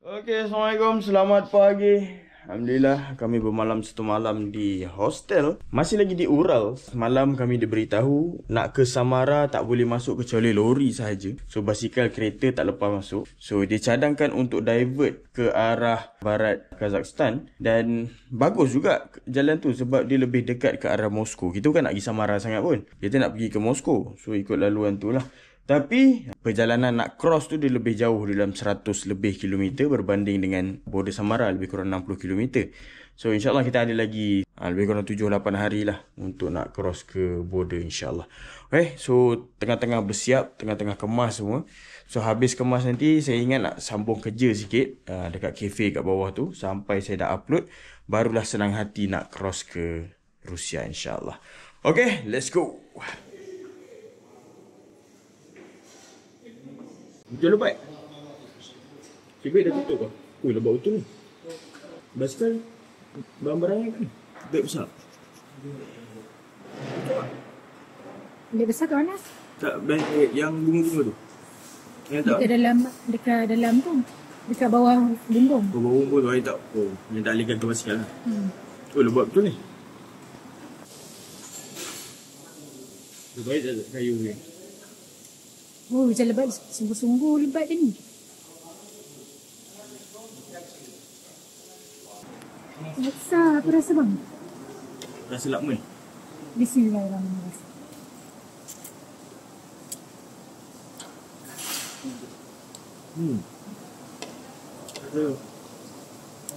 Okey, Assalamualaikum. Selamat pagi. Alhamdulillah, kami bermalam satu malam di hostel. Masih lagi di Ural. Semalam kami diberitahu nak ke Samara tak boleh masuk kecuali lori sahaja. So, basikal kereta tak lepas masuk. So, dia cadangkan untuk divert ke arah barat Kazakhstan. Dan bagus juga jalan tu sebab dia lebih dekat ke arah Moskow. Kita kan nak pergi Samara sangat pun. Kita nak pergi ke Moskow. So, ikut laluan tu lah. Tapi perjalanan nak cross tu dia lebih jauh dalam 100 lebih kilometer berbanding dengan border Samara lebih kurang 60 kilometer. So insyaAllah kita ada lagi lebih kurang 7-8 hari lah untuk nak cross ke border insyaAllah. Okay, so tengah-tengah bersiap, tengah-tengah kemas semua. So habis kemas nanti saya ingat nak sambung kerja sikit dekat kafe kat bawah tu. Sampai saya dah upload, barulah senang hati nak cross ke Rusia insyaAllah. Okay, let's go. Betul lebat. Cibai dah tutup ke? Ui, lebat betul ni. Basikal barang-barangnya kan beg besar. Beg besar kat mana? Tak, beg yang bunga-bunga tu. Yang tak? Dekat dalam tu. Dekat bawah bumbung. Bawah bumbung tu, tak. Oh, yang tak alihkan ke basikal lah. Oh, lebat betul ni. Lebat tak kayu ni. Oh, macam lebat. Sungguh-sungguh lebat dia ni. Rasa, apa rasa bang? Rasa lakman. Bismillahirrahmanirrahim. Rasa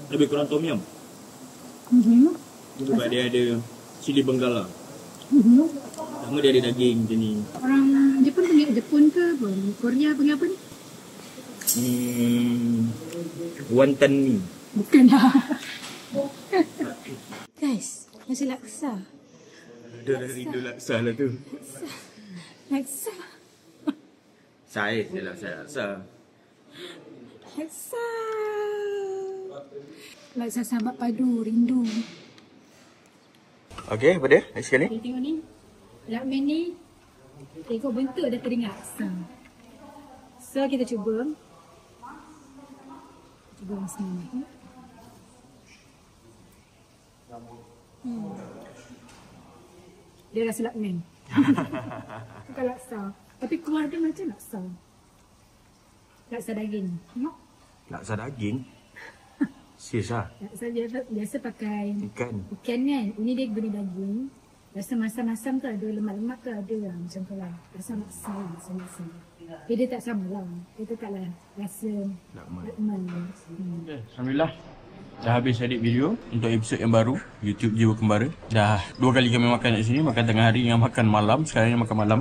lebih kurang tom yum. Sebab dia ada cili benggala. Sama dia ada daging macam ni. Orang Jepun panggil Jepun ke apa? Korea panggil apa ni? Wonton mee. Bukan lah. Guys, macam laksa. Ada rindu laksa lah tu. Laksa. Saya laksa. Laksa. Laksa sahabat padu, rindu. Okey, apa dia? Lagi sekali. Okay, tengok ni. Lakmen ni, tengok bentuk dah teringat laksa. So, kita cuba. Cuba macam ni. Dia rasa lakmen. Bukan laksa. Tapi keluar dia macam laksa. Laksa daging. Tengok. Laksa daging? Serius lah? Laksa biasa pakai Ikan kan. Ini dia guna daging. Rasa masam-masam tu ada, lemak-lemak tu ada lah. Macam tu lah. Rasa laksa lah. Dia tak sama lah. Dia tetaplah rasa lakman. Alhamdulillah. Dah habis edit video untuk episod yang baru YouTube Jiwa Kembara. Dah 2 kali kami makan kat sini. Makan tengah hari dengan makan malam. Sekarang ni makan malam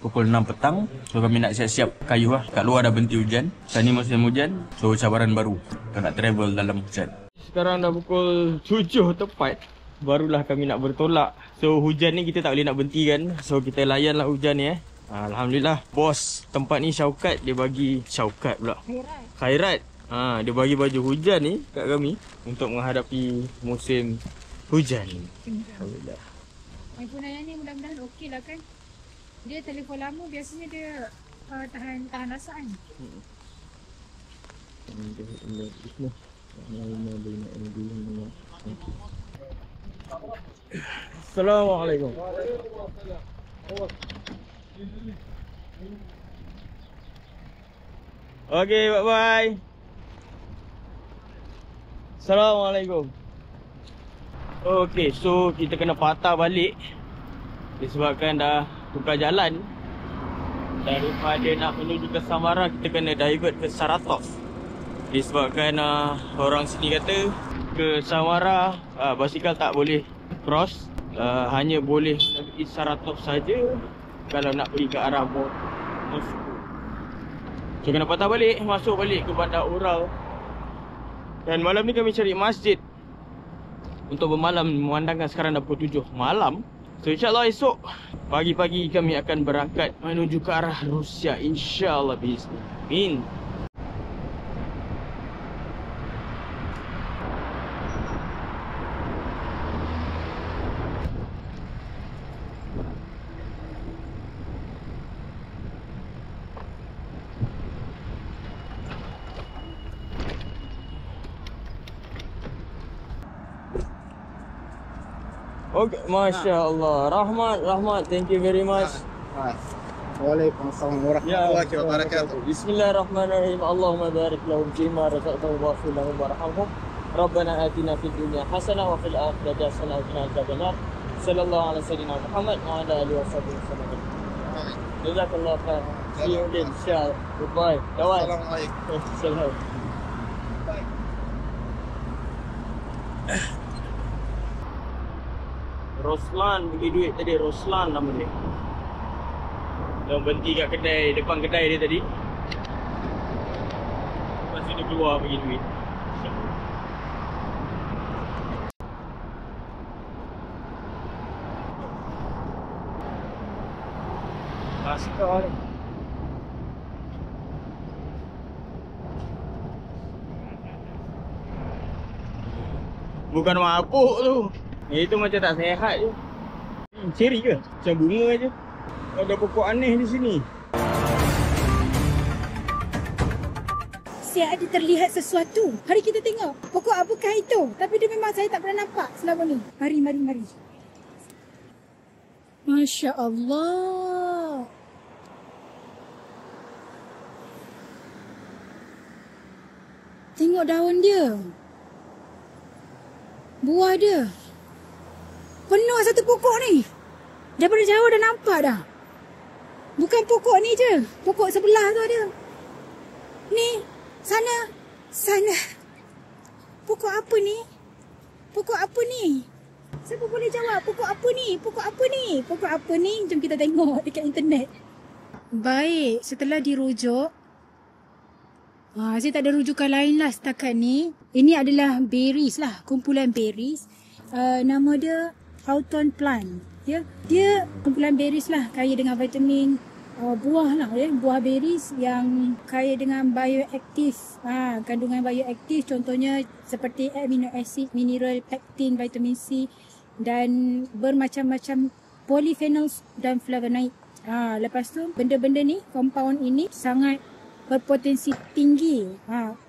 pukul 6 petang. So kami nak siap-siap kayu lah. Kat luar dah berhenti hujan. Sekarang ni musim hujan. So cabaran baru kita nak travel dalam hujan. Sekarang dah pukul 7 tepat. Barulah kami nak bertolak. So hujan ni kita tak boleh nak berhentikan. So kita layan lah hujan ni Alhamdulillah. Bos tempat ni Syaukat, dia bagi Syaukat pula Khairat. Dia bagi baju hujan ni kat kami untuk menghadapi musim hujan ni. Alhamdulillah. iPhone ayah ni mudah-mudahan okey lah kan. Dia telefon lama biasanya dia tahan rasa kan. Assalamualaikum. Okay, bye-bye. Assalamualaikum. Okay, so kita kena patah balik disebabkan dah tukar jalan. Daripada nak menuju ke Samara, kita kena divert ke Saratov. Disebabkan orang sini kata ke Samara basikal tak boleh cross, hanya boleh pergi Saratov saja kalau nak pergi ke arah Moskow. So kena patah balik, masuk balik ke bandar Ural. Dan malam ni kami cari masjid untuk bermalam, memandangkan sekarang dah pukul 7 malam. So insyaAllah esok pagi-pagi kami akan berangkat menuju ke arah Rusia, insyaAllah. Bismillah. Okay, Masya Allah. Rahmat. Thank you very much. Waalaikumsalam warahmatullahi wabarakatuh. Bismillahirrahmanirrahim. Allahumma barik lahum fima razaqtahum waghfir lahum warhamhum. Rabbana atina fid dunya hasanah wa fil akhirati hasanah wa qina adzabannar. Sallallahu ala sayyidina Muhammad wa ala alihi wasallam. Jazakallahu khair. See you again, inshallah. Goodbye. Assalamualaikum. Salam. Roslan bagi duit tadi. Roslan nama dia. Dia berhenti kat kedai, depan kedai dia tadi. Lepas tu dia keluar bagi duit. Askar ni. Bukan mabuk tu. Itu macam tak sihat je. Ceri ke? Macam bunga je. Ada pokok aneh di sini. Siap ada terlihat sesuatu. Hari kita tengok. Pokok apakah itu? Tapi dia memang saya tak pernah nampak selama ni. Mari. Masya Allah. Tengok daun dia. Buah dia. Penuh satu pokok ni. Daripada jauh dah nampak dah. Bukan pokok ni je. Pokok sebelah tu ada. Ni. Sana. Pokok apa ni? Siapa boleh jawab? Pokok apa ni? Jom kita tengok dekat internet. Baik. Setelah dirujuk. Saya tak ada rujukan lain lah setakat ni. Ini adalah berries lah. Kumpulan berries. Nama dia Hawthorn plant. Ya, dia kumpulan berries lah, kaya dengan vitamin, buah lah ya, buah berries yang kaya dengan bioaktif. Kandungan bioaktif contohnya seperti amino acid, mineral, pektin, vitamin C dan bermacam-macam polyphenols dan flavonoid. Lepas tu benda-benda ni, compound ini sangat berpotensi tinggi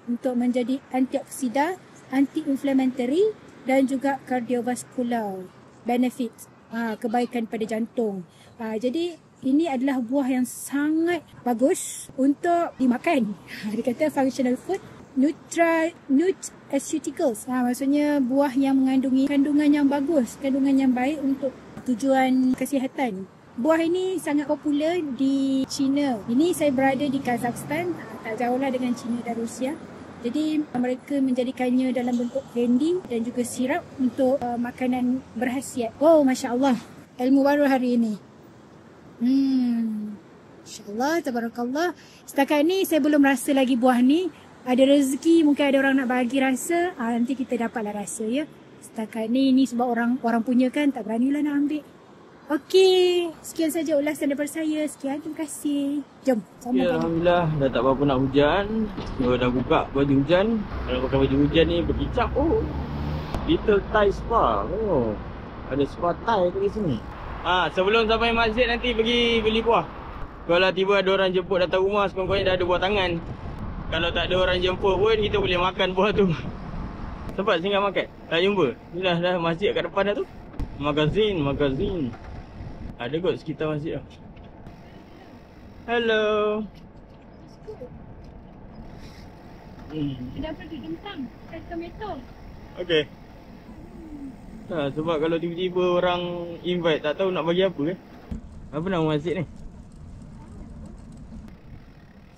untuk menjadi antioksida, anti-inflammatory dan juga cardiovascular benefits. Kebaikan pada jantung. Jadi ini adalah buah yang sangat bagus untuk dimakan. Dia kata functional food, nutraceuticals. Maksudnya buah yang mengandungi kandungan yang bagus, kandungan yang baik untuk tujuan kesihatan. Buah ini sangat popular di China. Ini saya berada di Kazakhstan, tak jauhlah dengan China dan Rusia. Jadi mereka menjadikannya dalam bentuk candy dan juga sirap untuk makanan berkhasiat. Wow, Masya Allah. Ilmu baru hari ini. Masya Allah, tabarakallah. Setakat ni saya belum rasa lagi buah ni. Ada rezeki, mungkin ada orang nak bagi rasa. Nanti kita dapatlah rasa ya. Setakat ni sebab orang punya kan, tak beranilah nak ambil. Okey, sekian saja ulasan daripada saya. Sekian, terima kasih. Jom, sama Ya, Alhamdulillah, dah tak berapa nak hujan. Saya dah buka baju hujan. Kalau pakai baju hujan ni berkicap. Little Thai Spa. Ada spa Thai kat sini. Sebelum sampai masjid nanti pergi beli buah. Kalau tiba ada orang jemput datang rumah, sekurang-kurangnya dah ada buah tangan. Kalau tak ada orang jemput pun, kita boleh makan buah tu. Sempat singgah makan? Tak jumpa? Ni dah masjid kat depan dah tu. Magazin. Ada kot sekitar masjid tu. Hello. Dah pergi kentang, tomato. Okay. Sebab kalau tiba-tiba orang invite, tak tahu nak bagi apa kan. Apa nama masjid ni?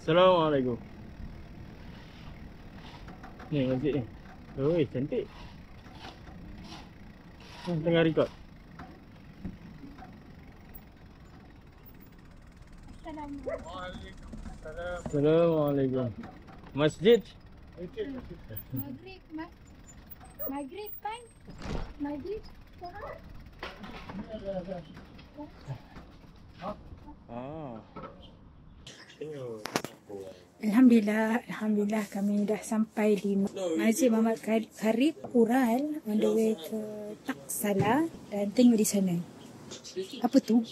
Assalamualaikum. Ni masjid ni. Oi, cantik. Tengah record. Assalamualaikum. Masjid. Maghrib kan? Maghrib. Alhamdulillah kami dah sampai di Masjid Muhammad Karib Ural on the way ke Taksala dan tengok di sana. Apa tu?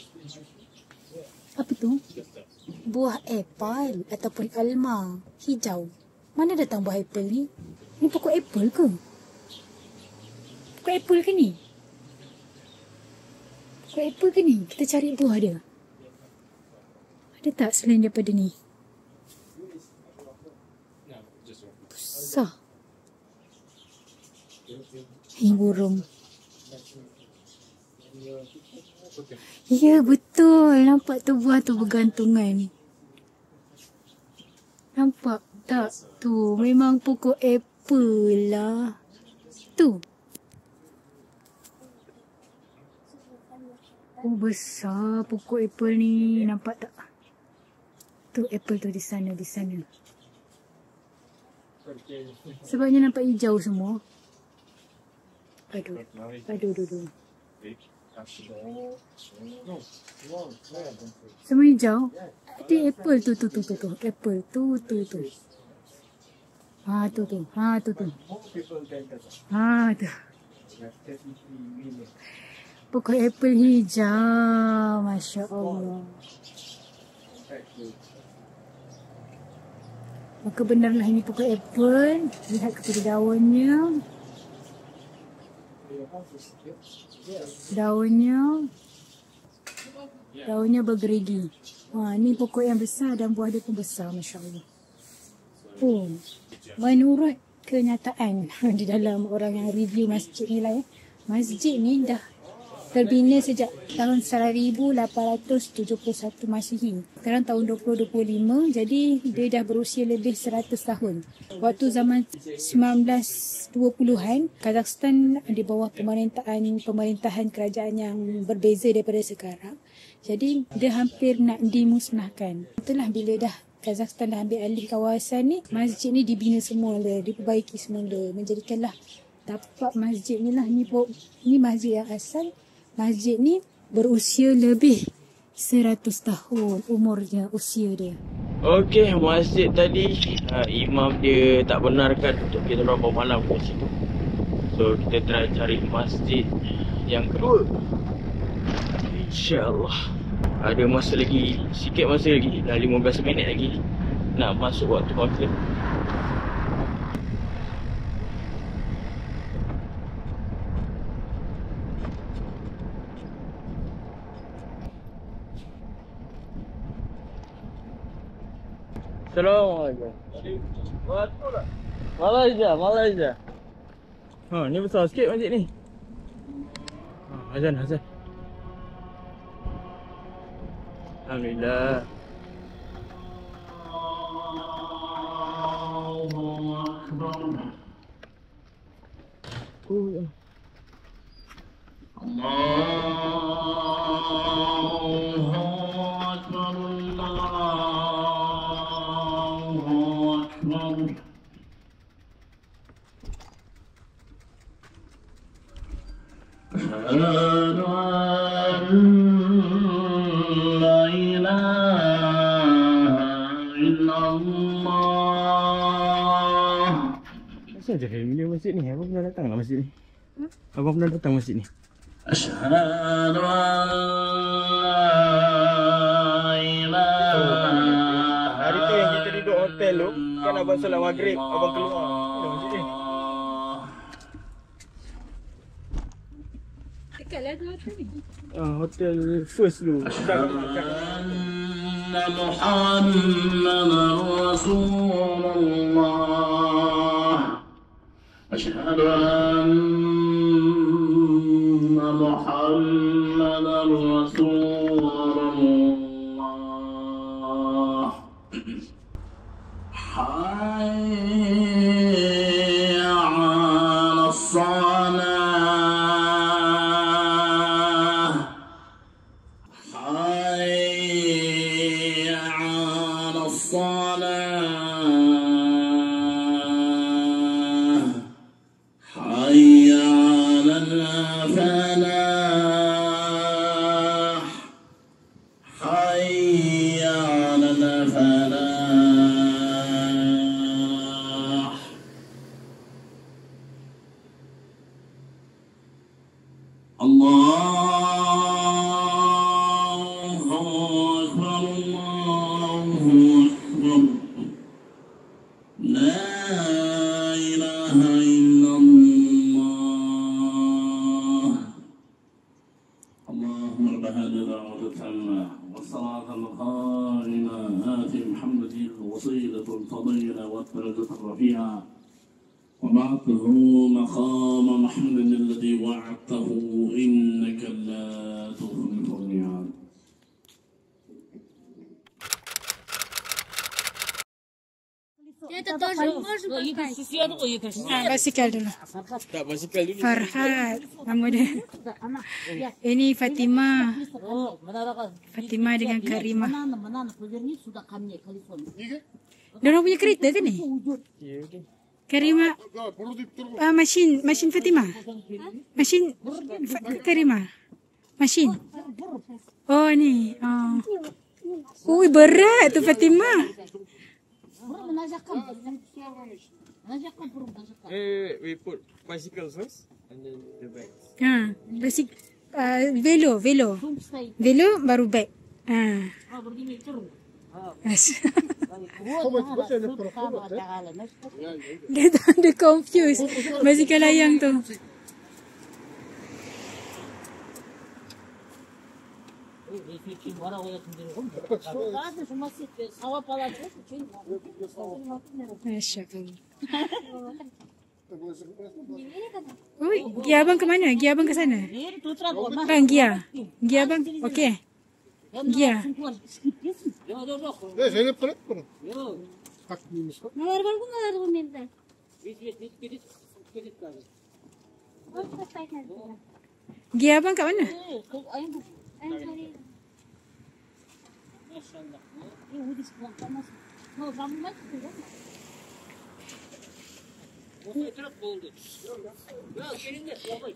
Buah apple ataupun alma hijau. Mana datang buah apple ni? Ni pokok apple ke? Pokok apple ke ni? Pokok apple ke ni? Kita cari buah dia. Ada tak selain daripada ni? Besar. Hei, burung. Ya, betul. Nampak tu buah tu bergantungan. Nampak tak? Tu memang pokok apple lah. Tu. Oh, besar pokok apple ni. Nampak tak? Tu apple tu di sana, di sana. Sebabnya nampak hijau semua. Aduh. Aduh, aduh, aduh. Semua hijau. Ada apple tu. Apple tu. Ha, tu. Pokok apple hijau. Masya Allah. Maka benarlah ini pokok apple. Lihat kepada daunnya. Daunnya bergerigi. Wah, ni pokok yang besar dan buah dia pun besar, Masya Allah. Oh, menurut kenyataan di dalam orang yang review masjid ni lah ya. Masjid ni dah terbina sejak tahun 1871 Masihi. Sekarang tahun 2025, jadi dia dah berusia lebih 100 tahun. Waktu zaman 1920-an, Kazakhstan di bawah pemerintahan kerajaan yang berbeza daripada sekarang. Jadi dia hampir nak dimusnahkan. Itulah bila dah Kazakhstan dah ambil alih kawasan ni, masjid ni dibina semula, diperbaiki semula, menjadikanlah tapak masjid ni lah. Ni masjid yang asal. Masjid ni berusia lebih 100 tahun umurnya, usia dia. Okey, masjid tadi imam dia tak benarkan untuk kita orang bermalam kat situ. So kita try cari masjid yang kedua. InsyaAllah. Ada masa lagi, sikit masa lagi, dah 15 minit lagi nak masuk waktu maghrib. Assalamualaikum. Malaysia. Ha, ni besar sikit masjid ni. Ha, azan. Alhamdulillah. Oh, ya. Kenapa je Helmi masjid ni? Abang pernah datang lah masjid ni? Abang pernah datang masjid ni? Asyhadu an la ilaha. Hari tu yang kita duduk hotel tu, kan abang solat maghrib, abang keluar. Ada masjid ni. Dekatlah tu hotel ni. Hotel first dulu. Muhammadan Rasulullah. Asyhadu anna Muhammadan Rasulullah. Hayya 'alas salah. الوسيلة الفضيلة والدرجة الرفيعة وبعثه مقام محمد الذي وعدته إنك لا تخلف الميعاد. Basikal dulu. Farhat, nama dia. Ini Fatimah. Fatimah dengan Karimah. Diorang punya kereta tu ni? Karimah. Mesin Fatimah. Mesin Karimah. Mesin. Oh ni. Oh. Ui berat tu Fatimah. We put bicycle first and then the bag. Velo baru bag. Dia confused. Basikal layang tu. Ui, gia abang ke mana? Gia abang ke sana? Bang, gia. Gia abang. Okey. Gia. Gia abang kat mana?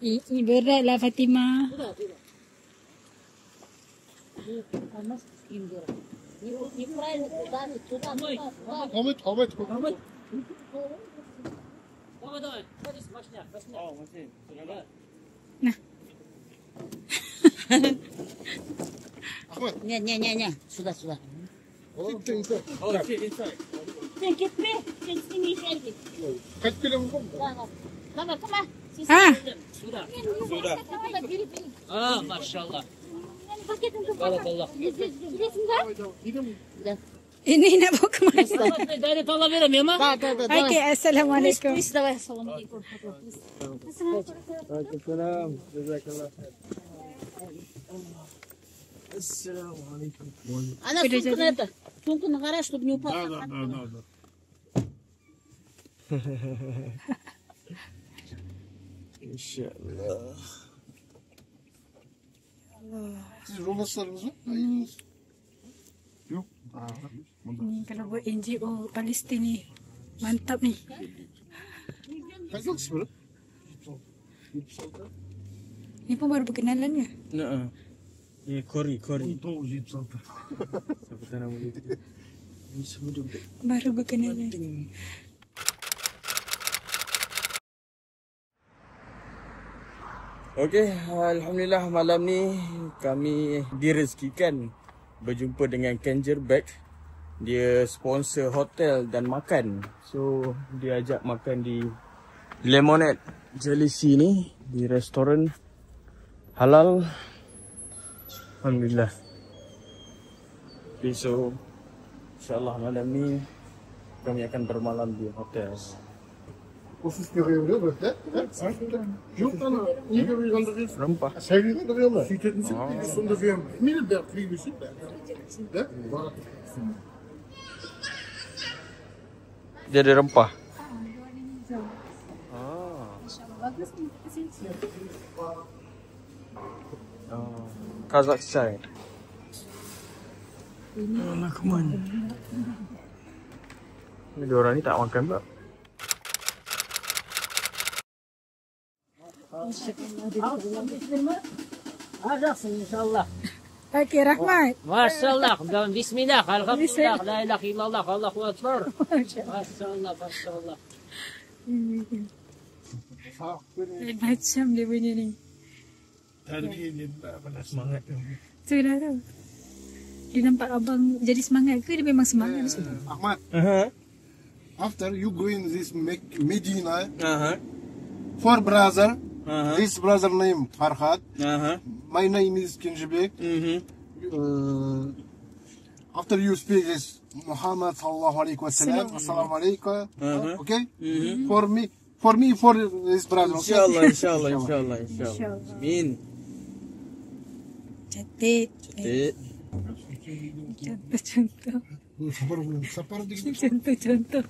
Ini beratlah Fatimah. Nah. Не. Сюда. Машаллах. Ini nak bawa ke mana? Dari tolak verim ya, Ma? Okey, assalamualaikum. Assalamualaikum. Waalaikumsalam. Jazakallah. Assalamualaikum. Она сумку на это. Сумку на гараж, чтобы не упал. Да. InsyaAllah. Siz ruhsatlarınız mı? Yok. Ni kalau buat NGO Palestin ni mantap ni. Kaç yıl kısmı? Ni pun baru perkenalan ke? Nah. Ni Kori. Doğru 76. Siapa nama dia? Ini semua dia Baru berkenalan. Okey, alhamdulillah malam ni kami direzekikan berjumpa dengan Kenjer Bag. Dia sponsor hotel dan makan. So, dia ajak makan di Lemonade Jealousy ni, di restoran halal. Alhamdulillah. Okay, so insyaAllah malam ni kami akan bermalam di hotel. Of is görüyor böyle. Yok ana. Niye görüyor gönderiyorsun? Rempah. Sevgili gönderiyorlar. Şirketin sonunda gönderiyor. Mini de privisi de. De? Dia ada rempah. Kazakhstan. Alah, kemana? Ni dia orang ni tak makan pula. Alacaksın inşallah. Okey, Rahmat. Maşallah. Bismillah. Elhamdülillah. La ilahe illallah. Allahu ekber. Maşallah. Macam dia punya ni. Terbiye edin. Bana semangat. Tu dah tahu. Dia nampak abang jadi semangat ke dia memang semangat di situ? Ahmad, after you go in this Medina, for brother, this brother name Farhad, my name is Kenjibek. After you speak this Muhammad sallallahu alaihi wasallam. Assalamu alaikum. Okay? For me, for this brother. Okay? Inshallah. Amin. Cantik. Cantik. Contoh.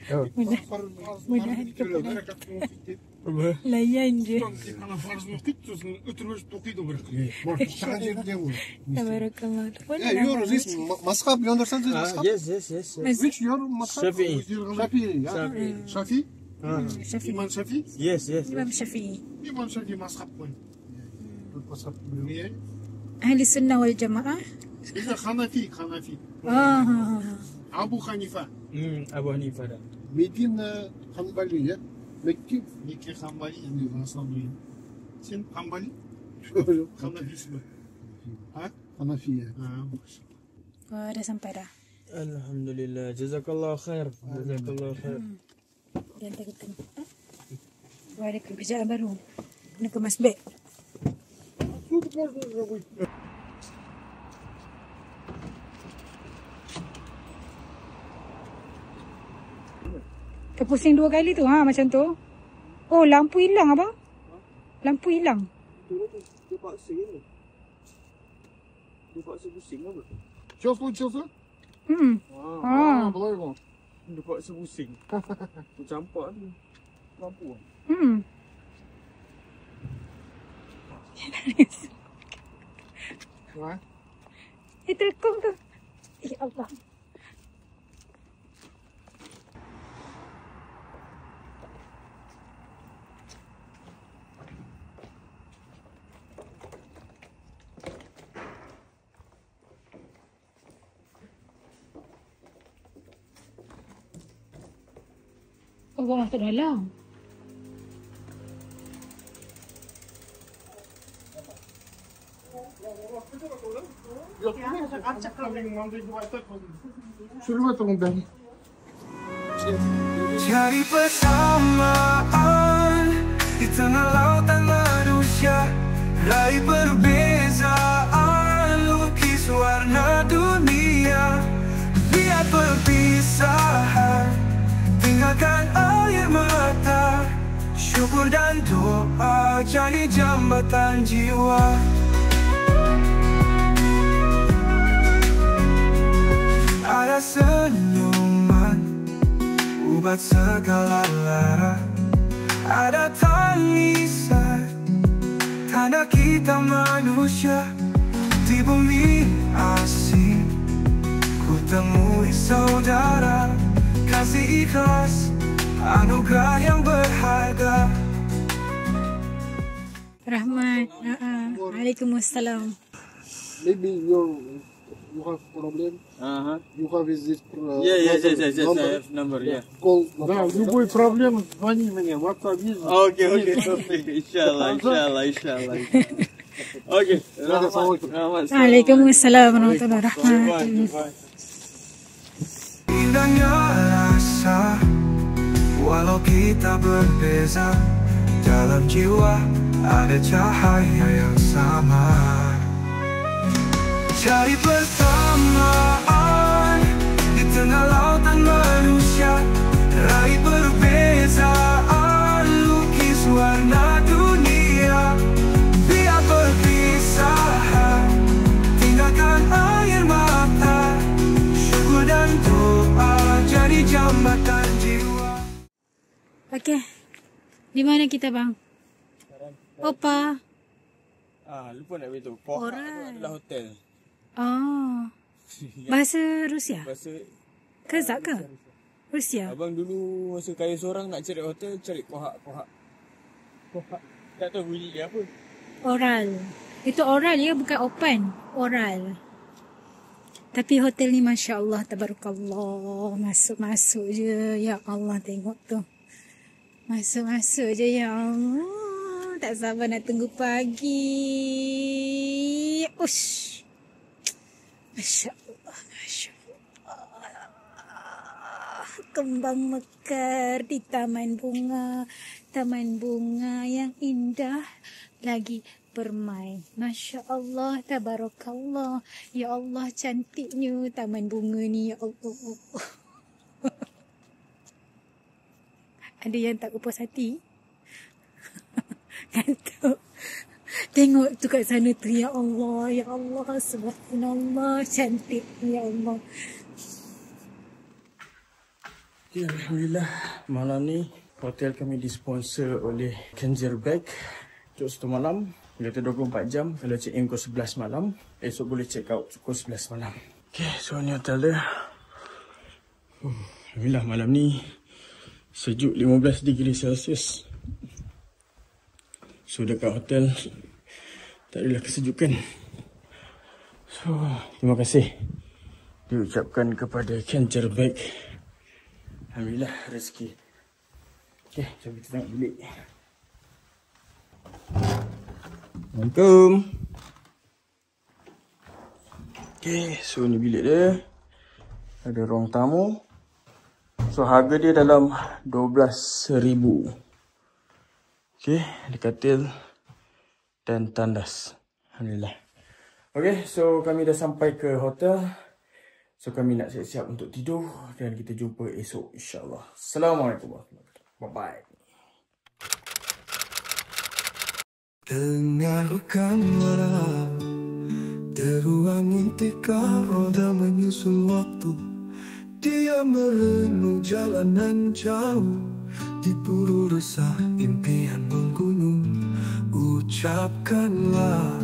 Mudah-mudahan kepada layan je. Tabarakallah. Yeah, you're this mashab. You understand this mashab? Yes. Which your mashab? Shafi'i. Shafi. Syafi'i. Imam Shafi. Yes. Imam Syafi'i. Imam Shafi mashab pun. Mashab dunia. Ahli sunnah wal jamaah. Ini Hanafi. Abu Hanifa. Abu Hanifah dah. Medina Hanbali ya. Mekki Hanbali ini Hanbali. Sen Hanbali? Hanafi semua. Hanafi ya. Wah, dah sampai dah. Alhamdulillah. Jazakallah khair. Dan kita wah, ada kerjaan baru. Kena kemas beg. Terpusing 2 kali tu macam tu. Oh, lampu hilang abang. Lampu hilang. Dia paksa ni. Dia paksa pusing apa? Чувствую. Благо. Dia paksa pusing. Aku campak ni. Lampu. Telkom tu. Ya Allah. Bawa masuk dalam. Suruh tolong dah. Cari persamaan di tengah lautan manusia, raih perbezaan, lukis warna dunia. Biar perpisahan tinggalkan air mata, syukur dan doa jadi jambatan jiwa. Ada senyuman, ubat segala lara. Ada tangisan, tanda kita manusia. Di bumi asing, ku temui saudara. Kasih ikhlas, anugerah yang berharga. Rahmat. Waalaikumsalam. Maybe you have problem. You have this Yes. I have number. Yeah. Call. Да, любой проблем звони мне. WhatsApp есть. Okay. Inshallah. Okay. Waalaikumsalam warahmatullahi wabarakatuh. Indahnya rasa, walau kita berbeza, dalam jiwa ada cahaya yang sama. Cari persamaan di tengah lautan manusia, raih perbezaan, lukis warna dunia. Biar perpisahan tinggalkan air mata, syukur dan doa jadi jambatan jiwa. Okey. Di mana kita bang? Opa. Lupa nak beritahu. Pohon Alright. adalah hotel. Bahasa Rusia? Bahasa Kazak ke? Rusia? abang dulu masa kaya seorang nak cari hotel, cari kohak. Tak tahu bunyi dia apa. Oral. Itu oral ya, bukan open. Oral. Tapi hotel ni Masya Allah, tabarakallah. Masuk-masuk je. Ya Allah, tengok tu. Masuk-masuk je, ya Allah. Tak sabar nak tunggu pagi. Ush. Masya Allah, Masya Allah. Kembang mekar di taman bunga. Taman bunga yang indah. Lagi permai. Masya Allah, tabarakallah. Ya Allah, cantiknya taman bunga ni. Ya Allah. Ada yang tak puas hati? Ngantuk. Tengok tu kat sana tu. Ya Allah, ya Allah. Subhanallah, cantik. Ya Allah. Ya, Alhamdulillah, malam ni hotel kami disponsor oleh Kenzer Bag untuk 1 malam. Kata 24 jam. Kalau check in pukul 11 malam, esok boleh check out pukul 11 malam. Okay, so ni hotel dia. Alhamdulillah, malam ni sejuk 15 degree Celsius. So dekat hotel tak adalah kesejukan. So terima kasih diucapkan kepada Kenzer Bag. Alhamdulillah rezeki. Okay, jom kita tengok bilik. Assalamualaikum. Okay, so ni bilik dia. Ada ruang tamu. So harga dia dalam 12,000. Okay, ada katil dan tandas. Alhamdulillah. Okay, so kami dah sampai ke hotel. So kami nak siap-siap untuk tidur dan kita jumpa esok insyaAllah. Assalamualaikum warahmatullahi wabarakatuh. Bye-bye. Dengarkanlah deruang intikah roda menyusul waktu. Dia merenung jalanan jauh, diburu resah impian menggunung. Ucapkanlah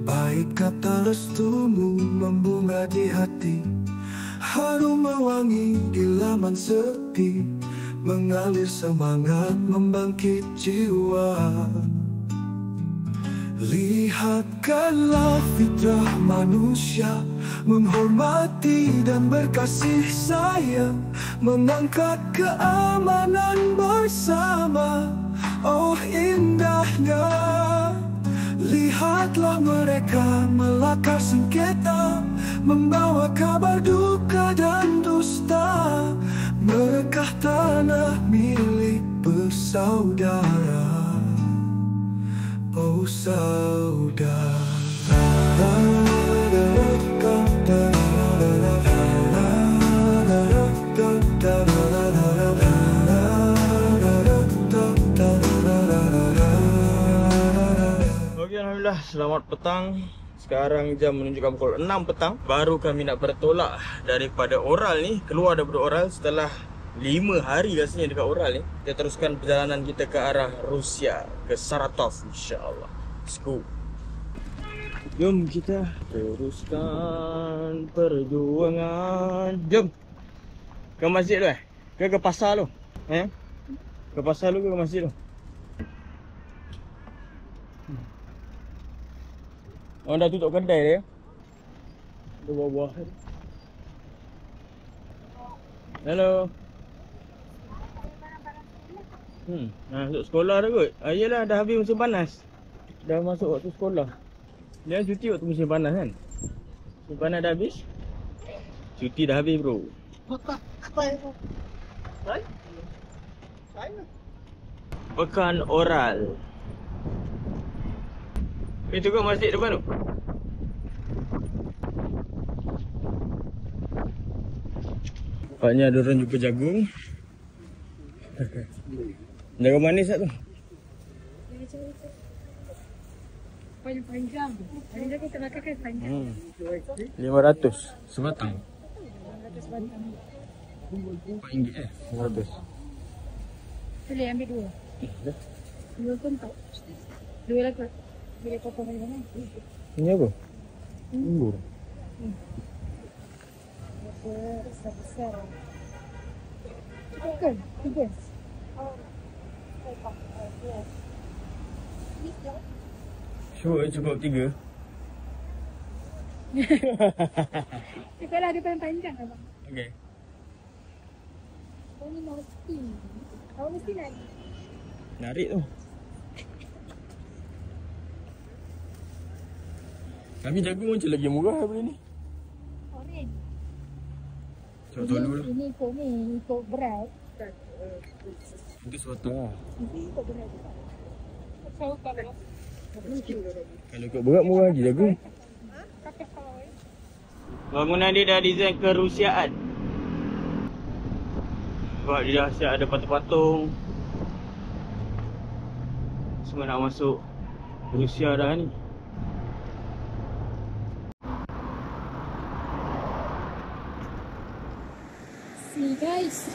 baik kata restumu membunga di hati. Harum mewangi di laman sepi, mengalir semangat membangkit jiwa. Lihatkanlah fitrah manusia, menghormati dan berkasih sayang, mengangkat keamanan bersama. Oh indahnya, lihatlah mereka melakar sengketa, membawa kabar duka dan dusta, merekah tanah milik bersaudara. Oh saudara. Okay, Alhamdulillah, selamat petang. Sekarang jam menunjukkan pukul 6 petang. Baru kami nak bertolak daripada Oral ni. Keluar daripada Oral setelah 5 hari rasanya dekat Oral ni. Kita teruskan perjalanan kita ke arah Rusia, ke Saratov insyaAllah. Let's go. Jom kita teruskan perjuangan. Jom. Ke masjid tu ke pasar tu? Ke pasar tu ke masjid tu? Orang dah tutup kedai dia. Ada buah-buah. Hello. Masuk sekolah dah kot. Yelah, dah habis musim panas. Dah masuk waktu sekolah. Dia cuti waktu musim panas kan? Musim panas dah habis. Cuti dah habis bro. Pekan Oral. Itu kat masjid depan tu. Nampaknya ada orang jumpa jagung. Jagung manis tak tu? Panjang. Ada kita makan kan panjang. 500 sebatang. 500 batang. RM4 500. Boleh ambil 2. 2 pun tak. 2 lah kot. Boleh potong dari mana? Ini apa? Anggur. Besar-besar. Cukup kan? 3. Sure, cukup 3. Cukup lah, dia panjang abang. Okay. Oh ni mesti. Kau mesti nak. Narik tu. Kami jagung macam lagi murah daripada ni. Oren. Cuba dulu lah. Ini ikut berat. Itu sebatang lah. Ini ikut berat. Kau kalau Kalau ikut berat murah lagi jagung. Bangunan dia dah design kerusiaan. Sebab dia dah siap ada patung-patung. Semua nak masuk Rusia dah ni. See guys.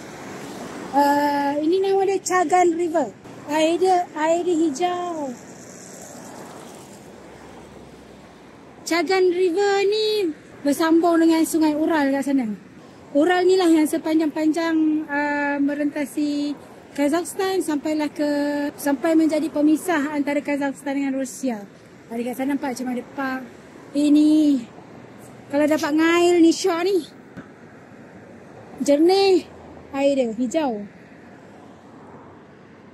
Ini nama dia Chagan River. Air dia hijau. Chagan River ni bersambung dengan Sungai Ural kat sana. Ural ni lah yang sepanjang-panjang merentasi Kazakhstan sampai menjadi pemisah antara Kazakhstan dengan Rusia. Ada kat sana nampak macam ada park. Ini kalau dapat ngail ni syok ni. Jernih air dia hijau.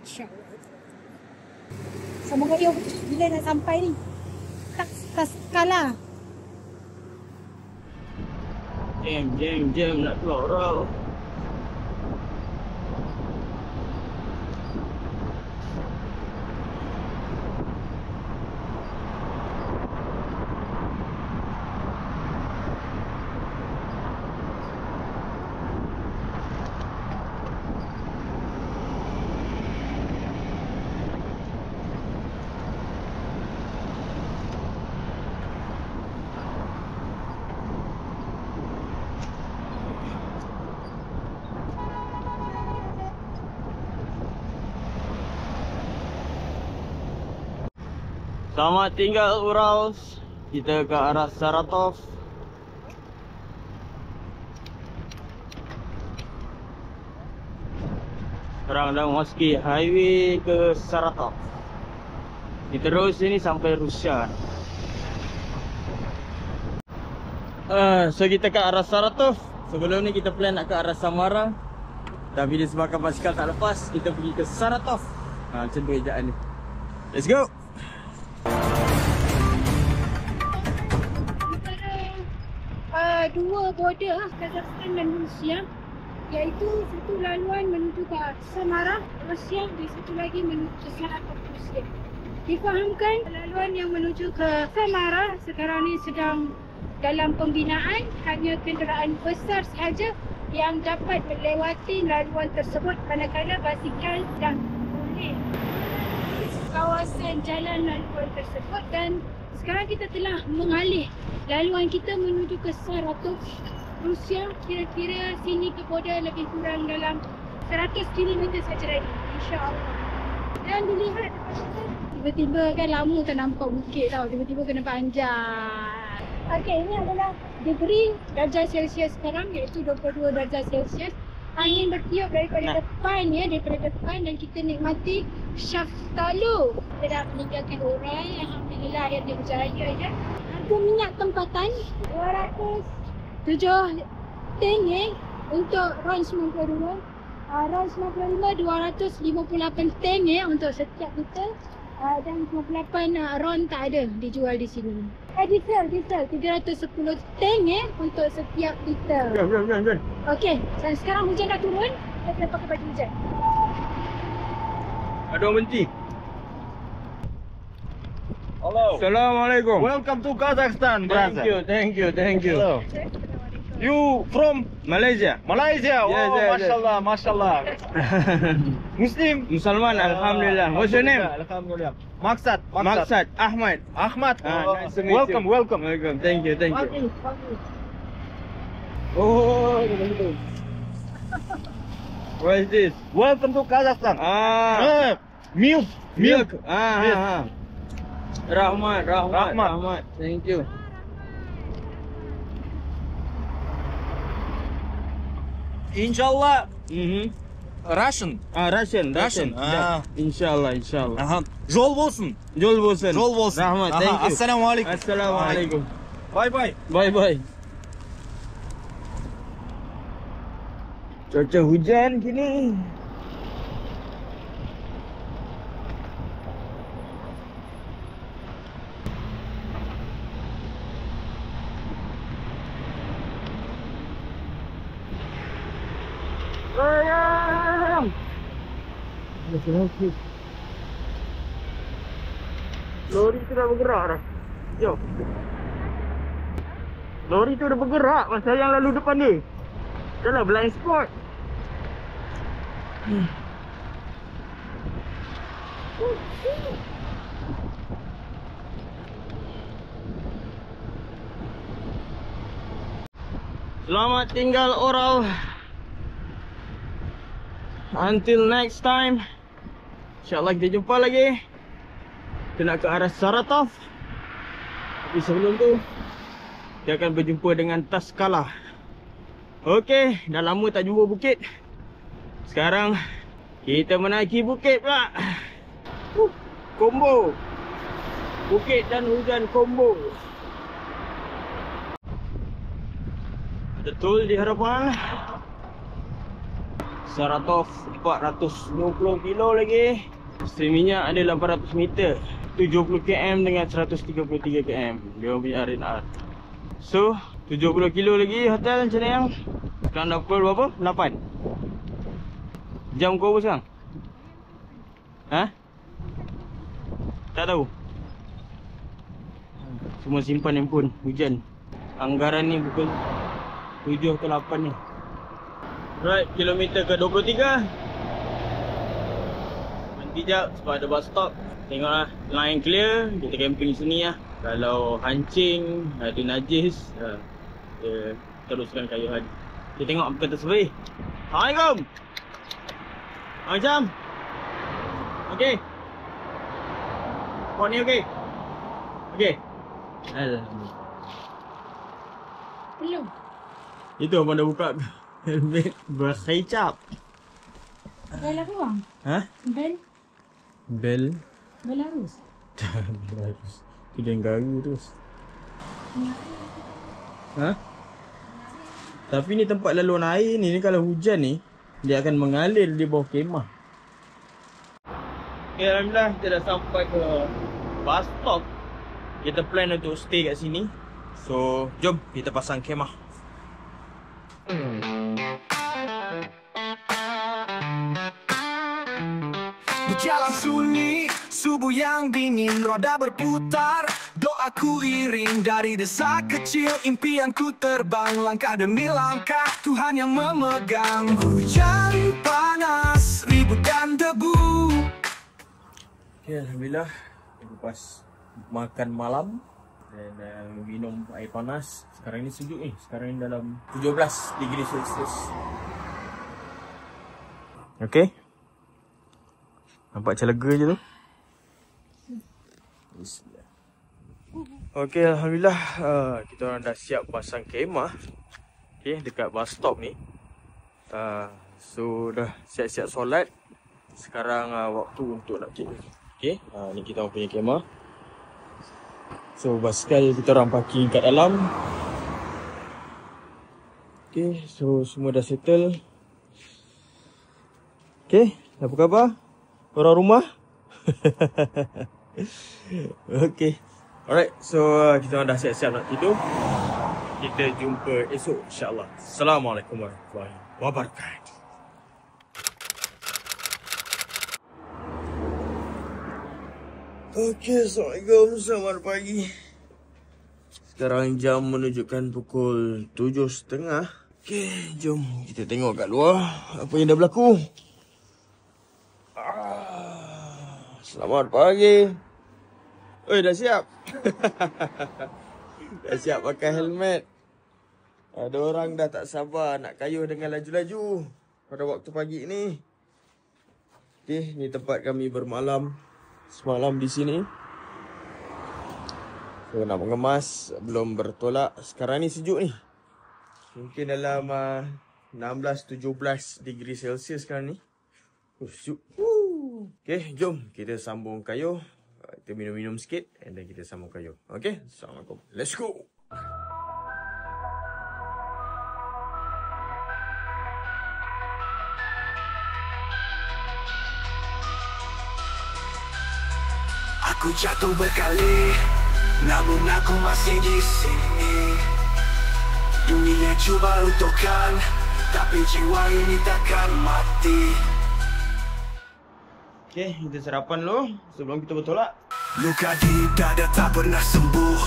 InsyaAllah. Sama kali bila nak sampai ni. Tak skala. Jam nak keluar orang. Selamat tinggal Urals. Kita ke arah Saratov. Sekarang dah memasuki highway ke Saratov. Kita terus sini sampai Rusia. So kita ke arah Saratov. Sebelum ni kita plan nak ke arah Samara. Tapi disebabkan basikal tak lepas, kita pergi ke Saratov. Macam tu ejaan ni. Let's go. Dua border Kazakhstan dan Rusia, iaitu satu laluan menuju ke Samara Rusia dan satu lagi menuju ke Saratov Rusia. Difahamkan laluan yang menuju ke Samara sekarang ni sedang dalam pembinaan. Hanya kenderaan besar sahaja yang dapat melewati laluan tersebut, manakala basikal dah boleh kawasan jalan laluan tersebut. Dan sekarang kita telah mengalih laluan kita menuju ke Saratov Rusia. Kira-kira sini ke border lebih kurang dalam 100 km saja lagi, insya-Allah. Dan dilihat tiba-tiba kan lama tak nampak bukit tau, tiba-tiba kena panjang. Okey, ini adalah degree darjah Celsius sekarang, iaitu 22 darjah Celsius. Angin bertiup daripada depan ya, daripada depan, dan kita nikmati Shaftalu. Kita dah meninggalkan Ural, alhamdulillah akhirnya berjaya ya. Harga minyak tempatan 207 tenge untuk RON 92. RON 95 258 tenge untuk setiap liter. Dan 58 RON tak ada dijual di sini. Diesel 310 tenge untuk setiap liter. Jom. Okey, dan sekarang hujan dah turun. Kita kena pakai baju hujan. Ada orang berhenti. Hello. Assalamualaikum. Welcome to Kazakhstan, brother. Thank you. Hello. You from Malaysia. Malaysia? Yes, oh, yes, mashallah. Muslim? Musalman, alhamdulillah. What's your name? Alhamdulillah. Maksad. Ahmad. Nice to meet you. Welcome. Thank you. Oh, what is this? Welcome to Kazakhstan. Milk. Milk. Yes. Rahmat. Thank you. Inshallah. Russian. Russian. Inshallah. Jol bolsun. Rahmat. Thank you. Assalamualaikum. Bye. Cuaca hujan kini. Lori tu dah bergerak dah. Jom. Lori tu dah bergerak masa yang lalu depan ni. Dah lah blind spot. Selamat tinggal Oral. Until next time. InsyaAllah kita jumpa lagi. Kita nak ke arah Saratov. Tapi sebelum tu kita akan berjumpa dengan Taskala. Okey, dah lama tak jumpa bukit. Sekarang kita menaiki bukit pula. Combo. Bukit dan hujan combo. Ada tol di hadapan. Saratov 420 kilo lagi. Stream minyak ada 800 meter, 70 km dengan 133 km. Dia punya RNR. So 70 kilo lagi hotel macam yang. Sekarang dah pukul berapa? 8. Jam kau apa sekarang? Ha? Tak tahu. Semua simpan handphone. Hujan. Anggaran ni pukul 7 ke 8 ni. Right, kilometer ke 23. Berhenti jap sebab ada bus stop. Tengoklah, line clear. Kita camping sini lah. Kalau hancing, ada najis, kita teruskan kayuhan. Kita tengok apa kata survey. Assalamualaikum. Macam okey. Kau ni okey? Okey. Alhamdulillah. Belum. Itu abang dah buka helmet berhijab. Bel apa bang? Ha? Bel? Bel? Bel harus. Bel harus. Tu dia garu terus. Ha? Tapi ni tempat laluan air ni kalau hujan ni dia akan mengalir di bawah kemah. Okay, alhamdulillah kita dah sampai ke bus stop. Kita plan untuk stay kat sini. So, jom kita pasang kemah. Berjalan sunyi, subuh yang dingin, roda berputar. Doaku iring dari desa kecil, impianku terbang, langkah demi langkah, Tuhan yang memegang. Hujan panas, ribut dan debu. Okay, alhamdulillah lepas makan malam dan minum air panas. Sekarang ni sejuk ni. Sekarang ni dalam 17 degree Celsius. Okay. Nampak macam lega je tu. Bismillah. Okay, alhamdulillah kita orang dah siap pasang kemah. Okay, dekat bus stop ni. So dah siap-siap solat. Sekarang waktu untuk nak tidur. Okay, ni kita orang punya kemah. So basikal kita orang parking kat dalam. Okay, so semua dah settle. Okay, apa khabar orang rumah? Okay, alright, so kita orang dah siap-siap nak tidur. Kita jumpa esok insyaAllah. Assalamualaikum warahmatullahi wabarakatuh. Okay, Assalamualaikum, selamat pagi. Sekarang jam menunjukkan pukul 7.30. Okay, jom kita tengok kat luar apa yang dah berlaku. Selamat pagi. Oi, dah siap? Dah siap pakai helmet. Ada orang dah tak sabar nak kayuh dengan laju-laju pada waktu pagi ni. Okay, ni tempat kami bermalam semalam di sini. So nak mengemas belum bertolak. Sekarang ni sejuk ni. Mungkin dalam 16-17 degree Celsius sekarang ni. Sejuk. Okay, jom kita sambung kayuh. Kita minum-minum sikit and then kita sambung kayuh. Okay, Assalamualaikum. Let's go. Aku jatuh berkali, namun aku masih di sini. Dunia cuba runtuhkan, tapi jiwa ini takkan mati. Okay, kita sarapan dulu sebelum kita bertolak. Luka di dada tak pernah sembuh.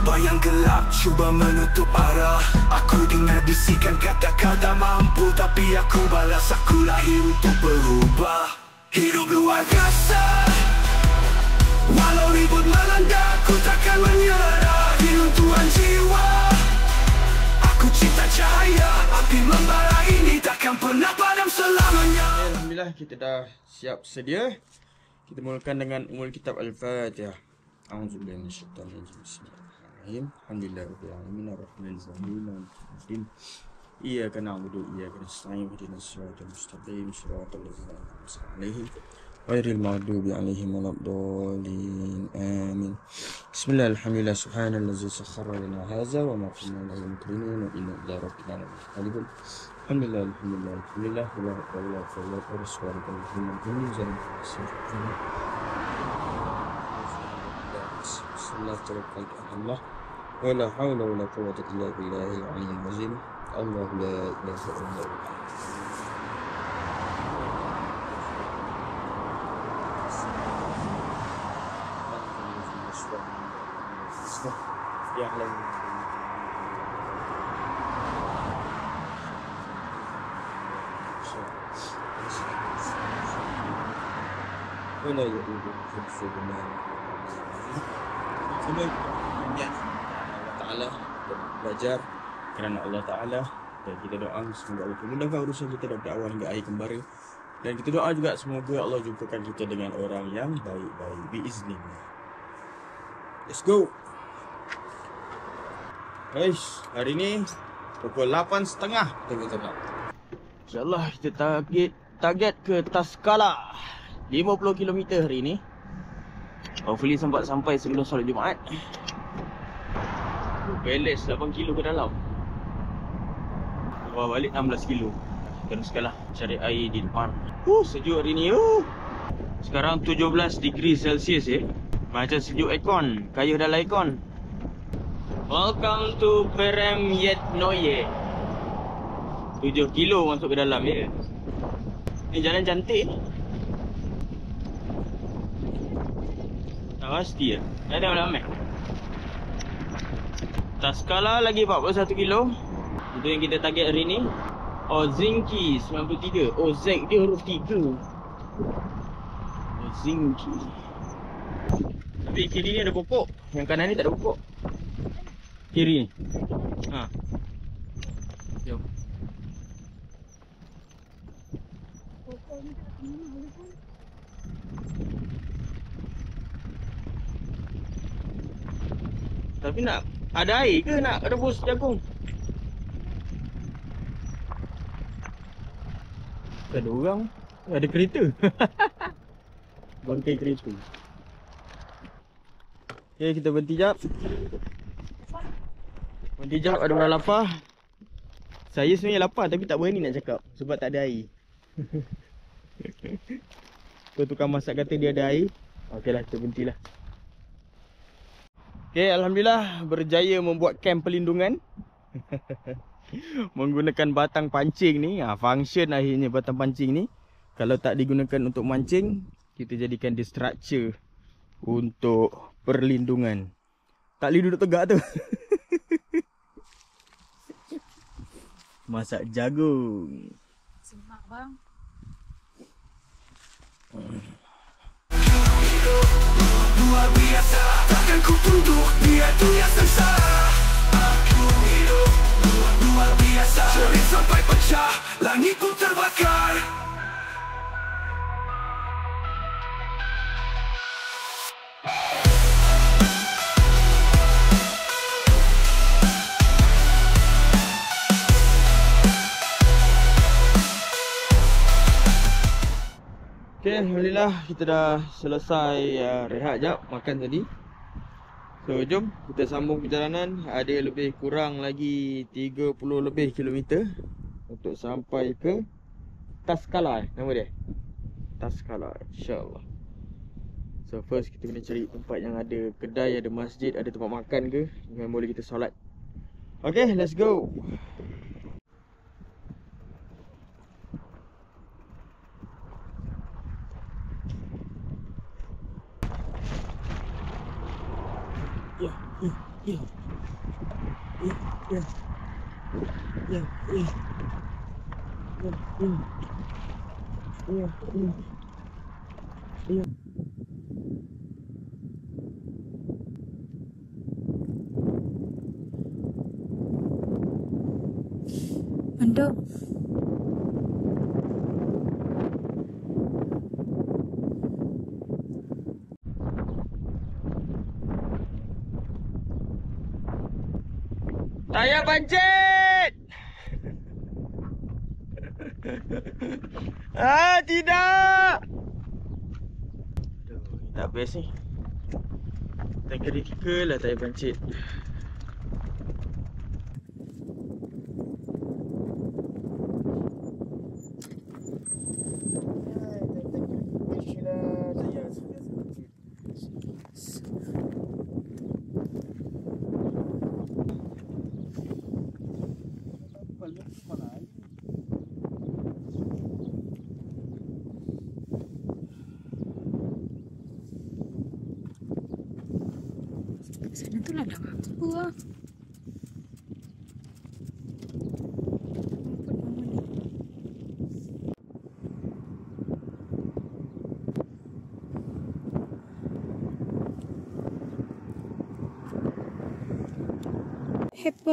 Bayang gelap cuba menutup arah. Aku dengar bisikan kata-kata mampu, tapi aku balas, aku lahir untuk berubah. Hidup luar biasa, walau ribut melanda, ku takkan menyerah. Hidup Tuhan jiwa, aku cinta cahaya. Api membara ini takkan pernah padam selamanya. Alhamdulillah kita dah siap sedia. Kita mulakan dengan umul kitab Al-Fatihah. A'udzubillahi minasyaitanir rajim. Bismillahirrahmanirrahim. Alhamdulillahirabbil alamin arrahmanirrahim maliki yaumiddin. Iyyaka na'budu wa iyyaka nasta'in ihdinas siratal mustaqim siratal ladzina an'amta 'alaihim ghairil maghdubi 'alaihim waladdallin. Amin. Bismillah, alhamdulillah, subhanalladzi sakhkhara lana hadza wa ma kunna lahu muqrinin wa inna ila rabbina lamunqalibun. Alhamdulillah, alhamdulillah, alhamdulillah, wallahu akbar, Allah, wala hawla wala quwwata illa billahil aliyyil azim. Allahu la ilaha illa huwa. Ya Allah. Wala yu'udu hifdzuhuma. Semoga Allah Ta'ala belajar kerana Allah Ta'ala, dan kita doa semoga Allah memudahkan urusan kita dari awal hingga akhir kembali. Dan kita doa juga semoga Allah jumpakan kita dengan orang yang baik-baik biiznillah. Let's go. Guys, hari ni pukul 8.30 kita nak. InsyaAllah kita target ke Taskala 50 km hari ni. Hopefully sampai sebelum solat Jumaat. Balance 8 kilo ke dalam. Bawa balik 16 kilo. Teruskanlah cari air di depan. Sejuk hari ni. Sekarang 17 degree Celsius Macam sejuk aircon. Kayuh dalam aircon. Welcome to Perem Yet Noye. 7 kilo masuk ke dalam ya. Ni jalan cantik ni. Tak pasti ya. Ada ramai. Taskala lagi 41 kilo. Itu yang kita target hari ni. Ozinki 93. Z dia huruf 3. Ozinki. Tapi kiri ni ada pokok. Yang kanan ni tak ada pokok. Kiri ni. Jom. Tapi nak ada air ke nak rebus jagung? Tak ada orang. Ada kereta. Bangkai kereta. Okay, kita berhenti jap. Berhenti jap, ada orang lapar. Saya sebenarnya lapar tapi tak berani nak cakap sebab tak ada air. Tukang masak kata dia ada air. Okeylah, kita berhentilah. Okay, alhamdulillah berjaya membuat kamp perlindungan. Menggunakan batang pancing ni. Function akhirnya batang pancing ni. Kalau tak digunakan untuk mancing, kita jadikan dia structure untuk perlindungan. Tak boleh duduk tegak tu. Masak jagung. Semak bang. Luar biasa, takkan ku tunduk, biar dunia sengsara. Aku hidup luar biasa, cerit sampai pecah, langit pun terbakar. Okay, alhamdulillah kita dah selesai rehat jap, makan tadi. So jom kita sambung perjalanan. Ada lebih kurang lagi 30 lebih kilometer untuk sampai ke Taskala. Nama dia Taskala, insyaAllah. So first kita kena cari tempat yang ada kedai, ada masjid, ada tempat makan ke, yang boleh kita solat. Okay, let's go. Mantap. Saya pancit. Tidak. Aduh, tak best ni. Tak kritikal lah tayar pancit. Sana tu lah dah apa lah.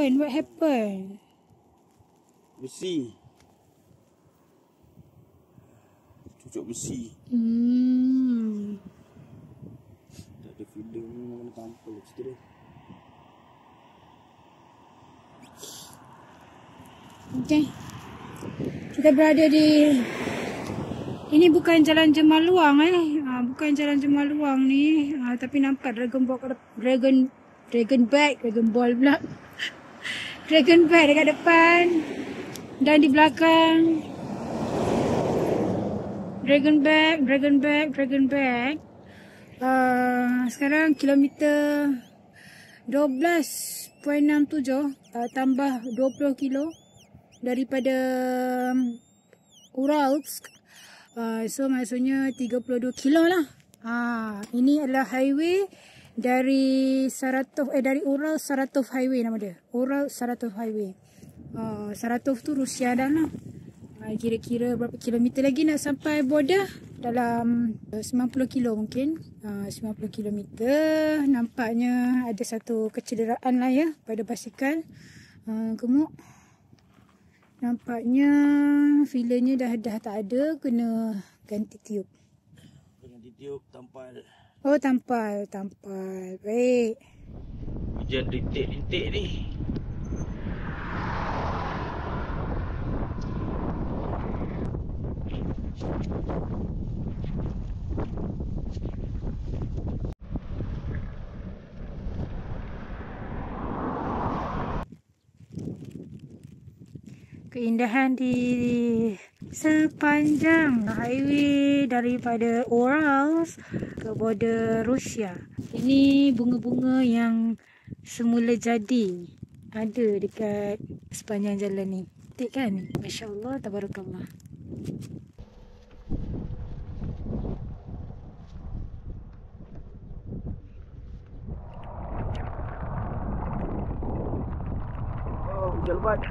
What happened? Besi. Cucuk besi. Tak ada feeling ni mana tampil cerita dia. Okay. Kita berada di... Ini bukan jalan Jemaluang bukan jalan Jemaluang ni. Tapi nampak Dragon Ball pula. Dragon Bag dekat depan dan di belakang. Dragon Bag. Sekarang kilometer 12.67 tambah 20 kilo daripada Uralsk. So maksudnya 32 kilo lah. Ini adalah highway dari dari Ural Saratov Highway nama dia. Ural Saratov Highway. Saratov tu Rusia dah lah. Kira-kira berapa kilometer lagi nak sampai border? Dalam 90 kilo mungkin. 90 kilometer. Nampaknya ada satu kecederaan lah ya pada basikal. Gemuk. Nampaknya filenya dah tak ada. Kena ganti tiup. Ganti tiup tampal. Oh, tampal. Baik. Hujan rintik-rintik ni. Keindahan di sepanjang highway daripada Urals ke border Rusia. Ini bunga-bunga yang semula jadi ada dekat sepanjang jalan ni. Cantik kan? Masya Allah, tabarakallah. Oh, hujan lebat.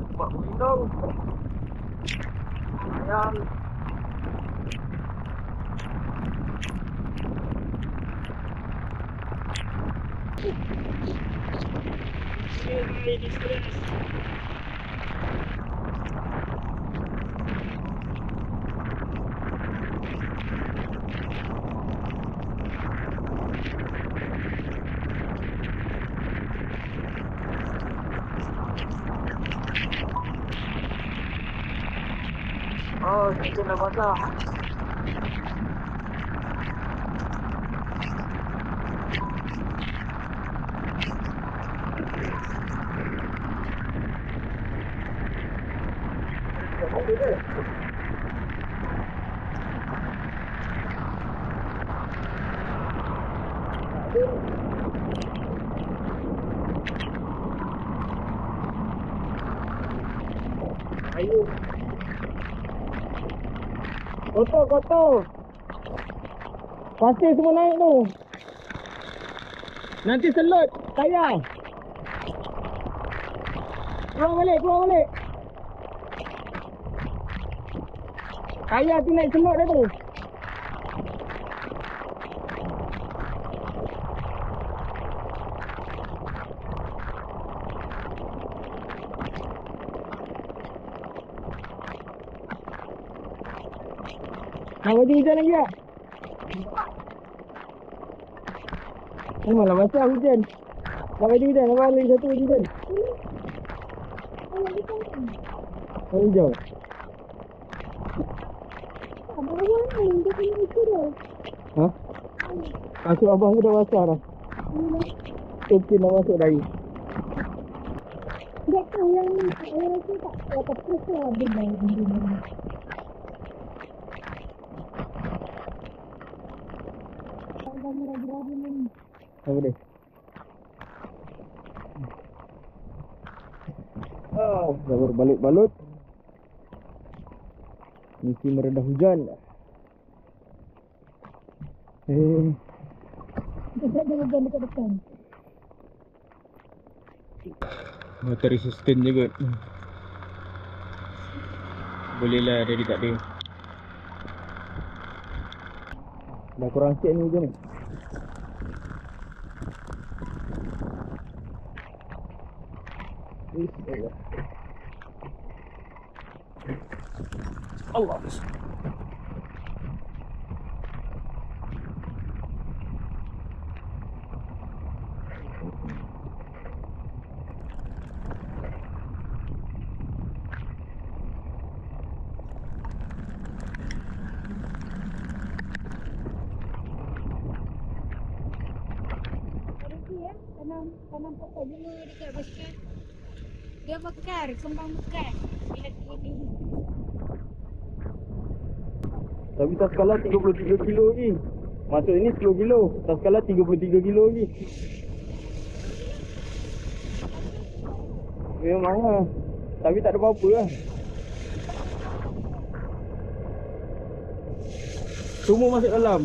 Tempat berlindung. Sayang. Oh, kita dah basah. Ayo. Kotor. Pasir semua naik tu. Nanti selut. Saya. Keluar balik. Kaya tu naik selut dah tu. Nak baju hujan lagi tak? Malah macam hujan. Nak baju hujan, nak balik satu baju hujan. Oh, hijau. Ha? Kasut abang aku dah basah dah. Kecil dah masuk dari. Tak tahu yang ni, saya rasa tak apa-apa lah benda. Apa dia? Dah berbalut-balut. Mesti meredah hujan. Kita ada hujan dekat depan. Motor resistant juga. Boleh lah, jadi tak ada. Dah kurang sikit ni hujan ni. Allah. Tanam pokok bunga dekat basikal. Dia mekar, kembang mekar. Bila tinggi. Tapi tak skala 33 kilo lagi. Masuk ini 10 kilo. Tak skala 33 kilo lagi. Memang lah. Tapi tak ada apa-apa lah. Semua masuk dalam.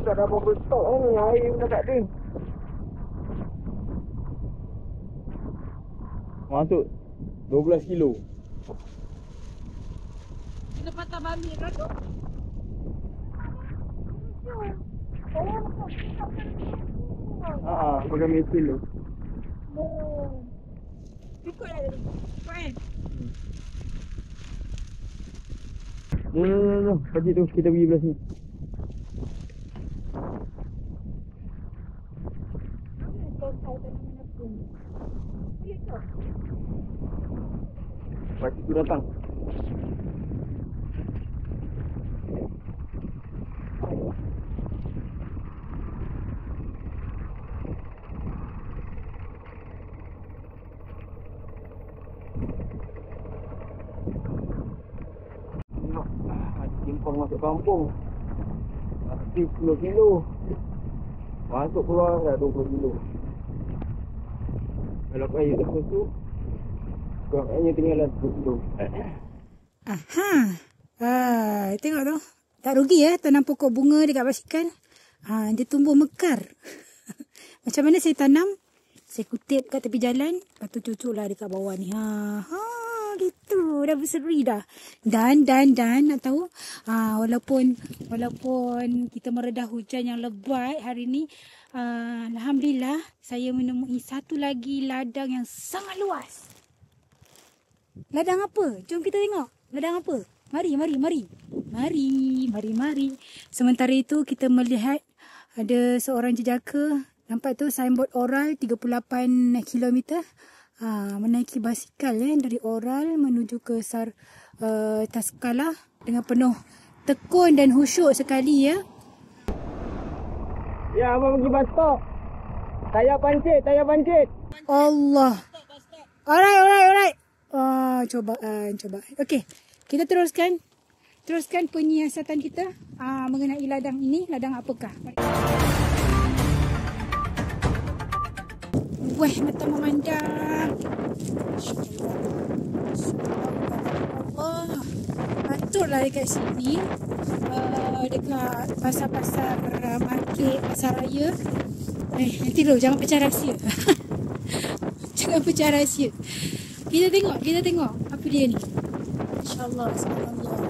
Tak ada apa-apa stok ni, air pun tak ada. Masuk 12 kilo. Kita patah balik kan tu? Pakai mesin tu. Cukup lah tadi. Cukup kan? No. Pagi tu kita pergi belah sini. Pagi tu datang. Simpang masuk kampung. Pasti 10 kilo. Masuk keluar dah 20 kilo. Kalau air lepas tu, airnya tinggal 10 kilo. Tengok tu. Tak rugi ya tanam pokok bunga dekat basikal. Dia tumbuh mekar. Macam mana saya tanam? Saya kutip kat tepi jalan, lepas tu cucuklah dekat bawah ni. Gitu, dah berseri dah. Dan nak tahu, walaupun kita meredah hujan yang lebat hari ni, alhamdulillah saya menemui satu lagi ladang yang sangat luas. Ladang apa? Jom kita tengok. Ladang apa? Mari. Sementara itu kita melihat ada seorang jejaka. Nampak tu signboard Oral 38 km. Menaiki basikal dari Oral menuju ke Taskala dengan penuh tekun dan khusyuk sekali ya. Ya, abang pergi bus stop. Saya pancit. Allah. Alright. Cobaan. Okey, kita teruskan penyiasatan kita mengenai ladang ini. Ladang apakah? Wah, mata memandang. Allah. Patutlah dekat sini, dekat pasar-pasar market, pasar raya. Nanti dulu, jangan pecah rahsia. Jangan pecah rahsia. Kita tengok apa dia ni. InsyaAllah, subhanallah.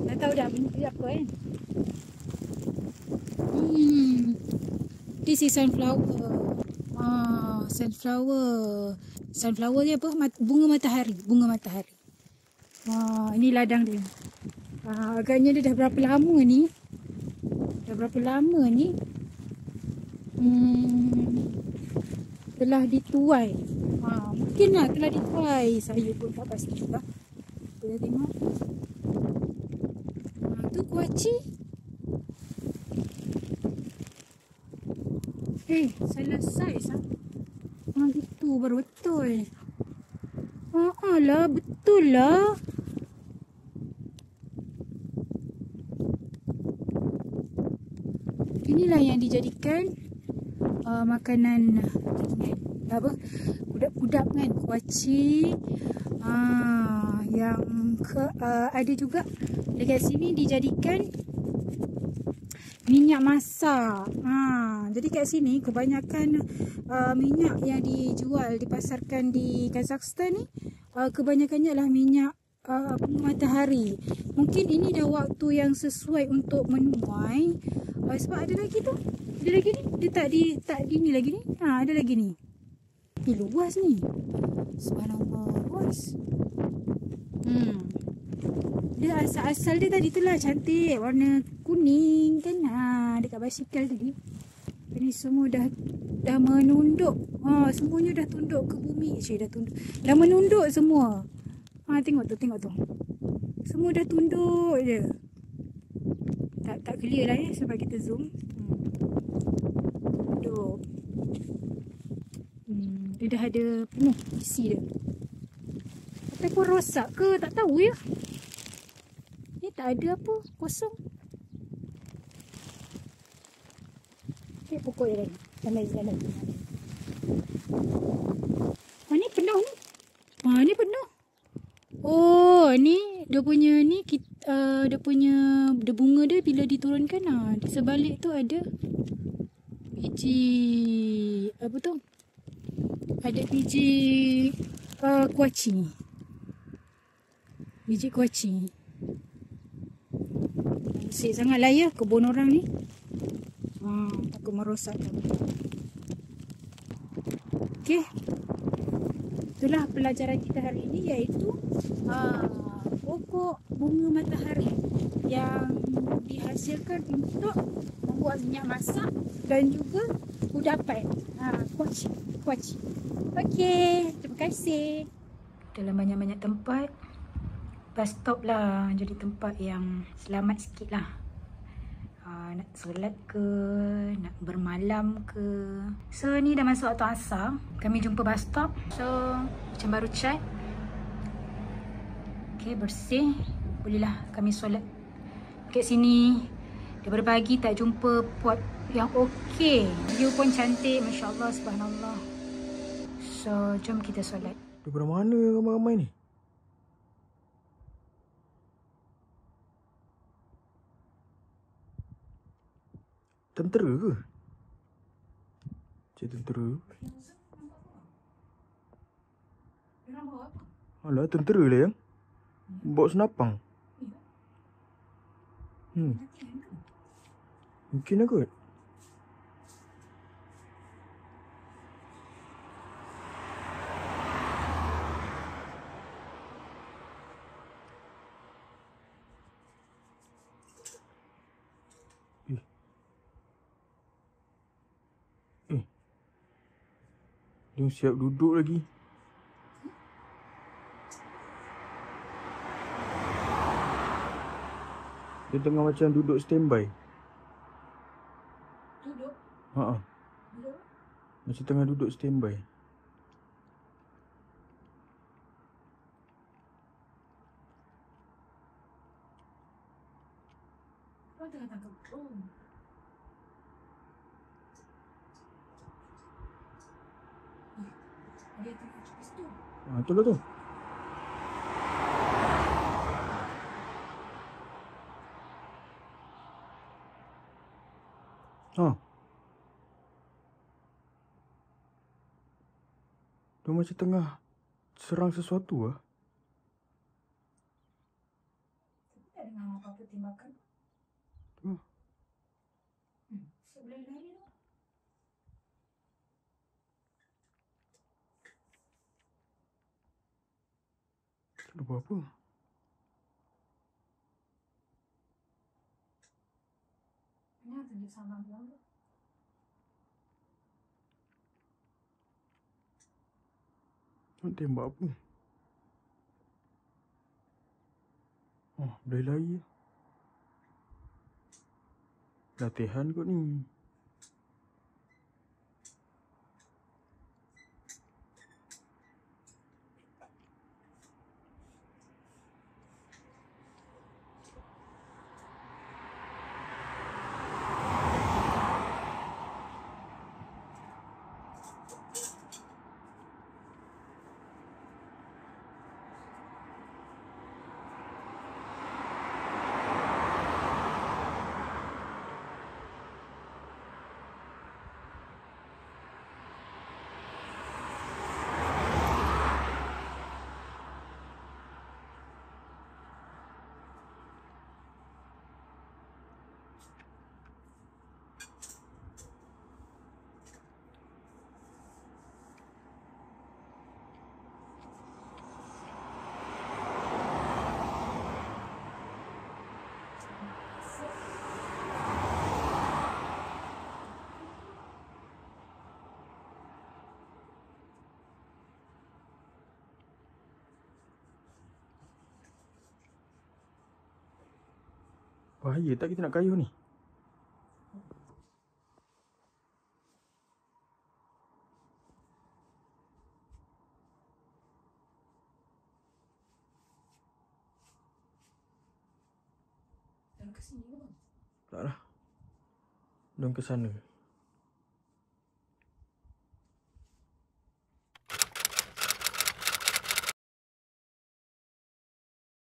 Dah tahu dah benda dia apa kan? This is sunflower. Sunflower. Sunflower ni apa? Bunga matahari. Ini ladang dia. Agaknya dia dah berapa lama ni? Telah dituai. Mungkinlah telah dituai. Saya pun tak pasti juga. Kita tengok. Tu kuaci. Salah saiz ah. Gitu baru betul. Lah, betul lah. Inilah yang dijadikan makanan apa? Kudak-kudak kan, kuaci. Yang ada juga dekat sini dijadikan minyak masak. Jadi kat sini kebanyakan minyak yang dijual, dipasarkan di Kazakhstan ni kebanyakannya adalah minyak bunga matahari. Mungkin ini dah waktu yang sesuai untuk menuai. Sebab ada lagi tu. Ada lagi ni. Dia tak di ni lagi ni. Ada lagi ni. Luas ni. Subhanallah, luas. Dia asal dia tadi tu lah cantik, warna kuning kan. Dekat basikal tadi. Ini semua dah menunduk. Semuanya dah tunduk ke bumi. Dah menunduk semua. Tengok tu. Semua dah tunduk je. Tak clear lah ya sebab kita zoom. Tunduk. Dia dah ada penuh isi dia. Ataupun rosak ke tak tahu ya. Ni tak ada apa, kosong. Pokok dia lagi. Ni penuh ni. Ni penuh. Oh, ni dia punya ni dia bunga dia bila diturunkan di sebalik tu ada biji apa tu? Ada biji kuaci. Biji kuaci. Asyik sangatlah ya kebun orang ni. Takut merosakkan. Okey. Itulah pelajaran kita hari ini, iaitu pokok bunga matahari yang dihasilkan untuk membuat minyak masak dan juga kudapan. Kuaci. Okey, terima kasih. Dalam banyak-banyak tempat, bus stop lah jadi tempat yang selamat sikit lah. Nak solat ke, nak bermalam ke. So ni dah masuk waktu asar. Kami jumpa bus stop. So macam baru cat. Okay, bersih. Bolehlah kami solat kat sini. Daripada pagi tak jumpa pot yang okey. View pun cantik, Masya Allah, Subhanallah. So jom kita solat. Daripada mana ramai-ramai ni? Tentera ke? Cik tentera. Alah, tentera lah yang bawa senapang. Mungkin lah kot. Dia siap duduk lagi. Dia tengah macam duduk standby. Duduk? Duduk? Macam tengah duduk standby. Kau tengah tangkap drone. Tu lah tu. Dia macam tengah serang sesuatu lah. Tak dengar apa-apa tembakan. Tu. Sebelah lari tu. Tak ada apa-apa. Ini tunjuk sama bilang tu. Nak tembak apa? Oh, berlari. Latihan kot ni. Bahaya tak kita nak kayuh ni? Dan ke sini ke bang? Tak lah. Jom ke sana.